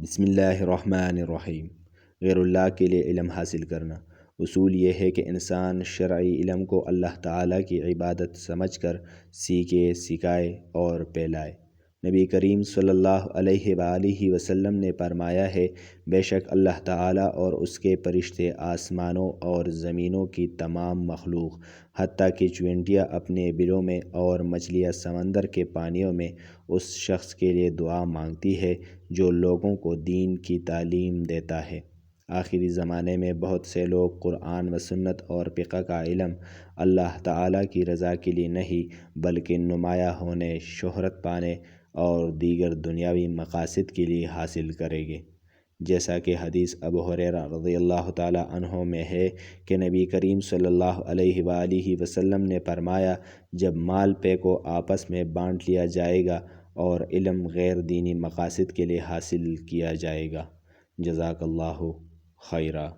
بسم اللہ الرحمن الرحیم۔ غیر اللہ کے لیے علم حاصل کرنا۔ اصول یہ ہے کہ انسان شرعی علم کو اللہ تعالیٰ کی عبادت سمجھ کر سیکھے، سکھائے اور پھیلائے۔ نبی کریم صلی اللہ علیہ وآلہ وسلم نے فرمایا ہے، بے شک اللہ تعالیٰ اور اس کے فرشتے آسمانوں اور زمینوں کی تمام مخلوق، حتیٰ کہ چیونٹیاں اپنے بلوں میں اور مچھلیاں سمندر کے پانیوں میں اس شخص کے لیے دعا مانگتی ہے جو لوگوں کو دین کی تعلیم دیتا ہے۔ آخری زمانے میں بہت سے لوگ قرآن و سنت اور فقہ کا علم اللہ تعالیٰ کی رضا کے لیے نہیں بلکہ نمایاں ہونے، شہرت پانے اور دیگر دنیاوی مقاصد کے لیے حاصل کریں گے۔ جیسا کہ حدیث ابو ہریرہ رضی اللہ تعالیٰ عنہ میں ہے کہ نبی کریم صلی اللہ علیہ وآلہ وسلم نے فرمایا، جب مال پے کو آپس میں بانٹ لیا جائے گا اور علم غیر دینی مقاصد کے لیے حاصل کیا جائے گا۔ جزاک اللہ خیرا۔